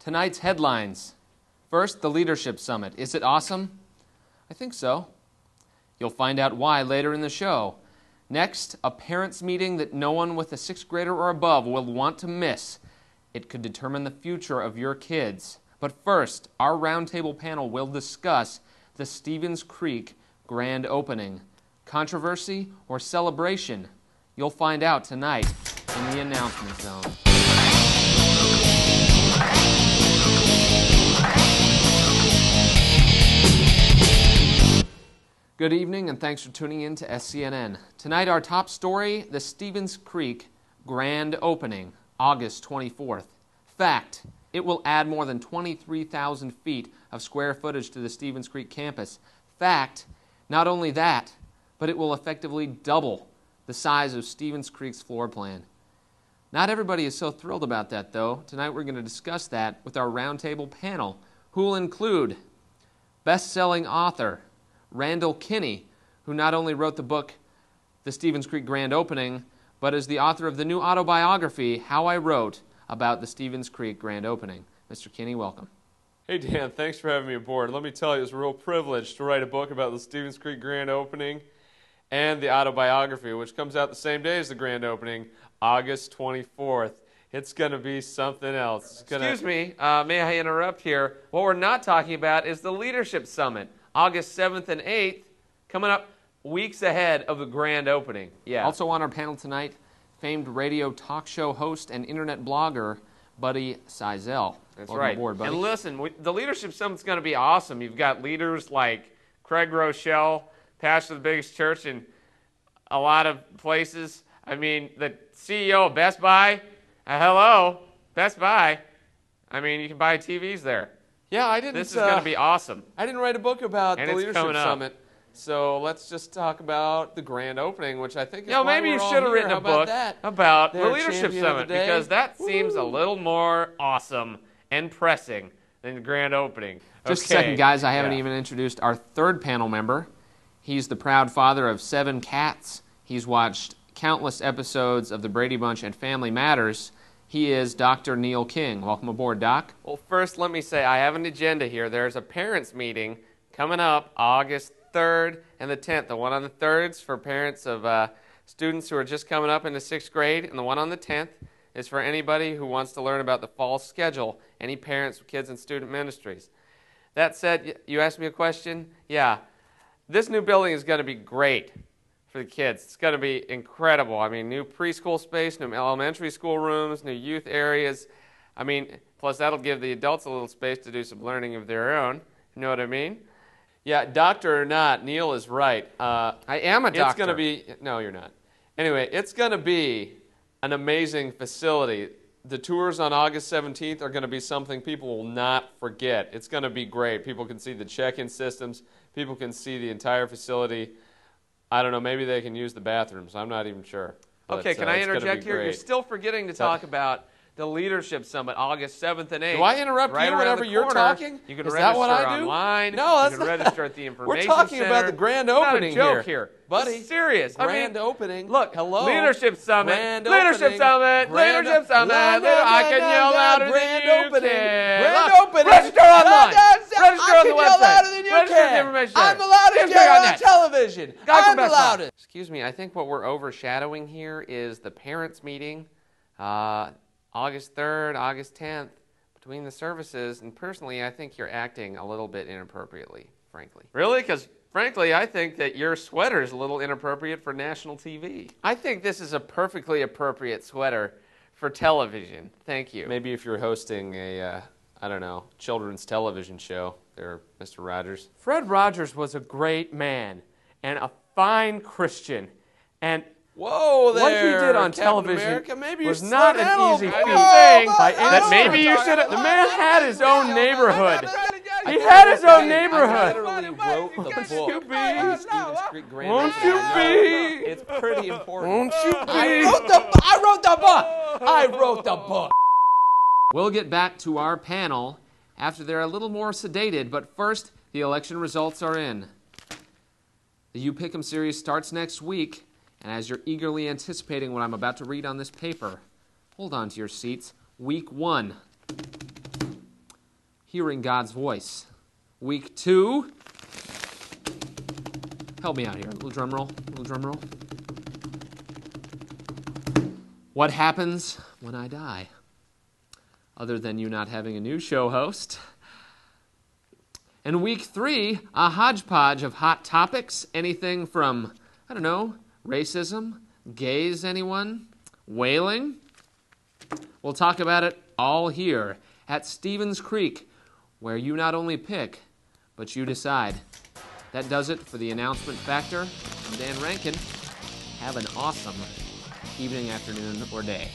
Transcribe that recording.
Tonight's headlines. First, the Leadership Summit. Is it awesome? I think so. You'll find out why later in the show. Next, a parents' meeting that no one with a 6th grader or above will want to miss. It could determine the future of your kids. But first, our roundtable panel will discuss the Stevens Creek grand opening. Controversy or celebration? You'll find out tonight in the announcement zone. Good evening and thanks for tuning in to SCNN. Tonight our top story, the Stevens Creek grand opening, August 24th. Fact, it will add more than 23,000 feet of square footage to the Stevens Creek campus. Fact, not only that, but it will effectively double the size of Stevens Creek's floor plan. Not everybody is so thrilled about that, though. Tonight we're going to discuss that with our roundtable panel, who will include best-selling author RANDAL KINNIE, who not only wrote the book The Stevens Creek Grand Opening, but is the author of the new autobiography, How I Wrote About the Stevens Creek Grand Opening. Mr. KINNIE, welcome. Hey Dan, thanks for having me aboard. Let me tell you, it's a real privilege to write a book about the Stevens Creek Grand Opening and the autobiography, which comes out the same day as the grand opening, August 24th. It's going to be something else. Excuse me, may I interrupt here? What we're not talking about is the Leadership Summit, August 7th and 8th, coming up weeks ahead of the grand opening. Yeah. Also on our panel tonight, famed radio talk show host and internet blogger, Buddy Seisel. That's Welcome right. aboard, buddy. And listen, the Leadership Summit's going to be awesome. You've got leaders like Craig Rochelle, pastor of the biggest church in a lot of places. I mean, the CEO of Best Buy. Hello, Best Buy. I mean, you can buy TVs there. Yeah, I didn't. This is going to be awesome. I didn't write a book about And the it's Leadership coming up. Summit, so let's just talk about the grand opening, which I think is Yeah, why maybe we're you all should have here. written How a about book that? about the Their Leadership champion of Summit, the day. because that seems a little more awesome and pressing than the grand opening. Just Okay. a second, guys. I haven't Yeah. even introduced our third panel member. He's the proud father of 7 cats. He's watched countless episodes of The Brady Bunch and Family Matters. He is Dr. Neil King. Welcome aboard, Doc. Well, first, let me say I have an agenda here. There's a parents' meeting coming up August 3rd and the 10th. The one on the 3rd is for parents of students who are just coming up into 6th grade, and the one on the 10th is for anybody who wants to learn about the fall schedule, any parents with kids in student ministries. That said, you asked me a question? Yeah. This new building is going to be great for the kids. It's going to be incredible. I mean, new preschool space, new elementary school rooms, new youth areas. I mean, plus that'll give the adults a little space to do some learning of their own. You know what I mean? Yeah, doctor or not, Neil is right. I am a doctor. It's going to be, no, you're not. Anyway, it's going to be an amazing facility. The tours on August 17th are going to be something people will not forget. It's going to be great. People can see the check-in systems. People can see the entire facility. I don't know, maybe they can use the bathrooms. I'm not even sure. But, Okay, can I it's gonna interject be here? You're great. still forgetting to talk about the Leadership Summit, August 7th and 8th. Do I interrupt right you around whenever the you're corner. talking? You can Is register that what I do? online. No, that's you can not. register at the information We're talking center. about the grand It's not opening a joke here. here. Buddy. It's serious. Grand opening. Look, Hello. Leadership Summit. Grand Leadership opening. Summit. Grand- Leadership Summit. La, la, I la, can la, yell la, louder grand than you opening. can. Grand Look, opening. Register online. Register on the I can yell website. louder than you Register at the can. information I'm center. allowed to Register yell on net. television. Guy from I'm Best Buy. allowed it. Excuse me, I think what we're overshadowing here is the parents' meeting, August 3rd, August 10th, between the services, and personally, I think you're acting a little bit inappropriately, frankly. Really? Because, frankly, I think that your sweater is a little inappropriate for national TV. I think this is a perfectly appropriate sweater for television. Thank you. Maybe if you're hosting a, I don't know, children's television show there, Mr. Rogers. Fred Rogers was a great man and a fine Christian, and Whoa there, what he did on Captain television America. Maybe was you not slow down a an little easy bit. feat. Whoa, That maybe you should have. The man had his own Oh, neighborhood. He had his own neighborhood. I literally wrote the book. you be? Stevens Creek Grand Won't Opening. you I know. be? It's pretty important. Won't you I be? wrote the book. We'll get back to our panel after they're a little more sedated, but first, the election results are in. The You Pick 'em series starts next week, and as you're eagerly anticipating what I'm about to read on this paper, hold on to your seats. Week 1. hearing God's voice. Week 2, help me out here, a little drum roll, What happens when I die? Other than you not having a new show host. And week 3, a hodgepodge of hot topics, anything from, I don't know, racism, gays, anyone, whaling. We'll talk about it all here at Stevens Creek, where you not only pick, but you decide. That does it for the Announcement Factor. I'm Dan Rankin. Have an awesome evening, afternoon, or day.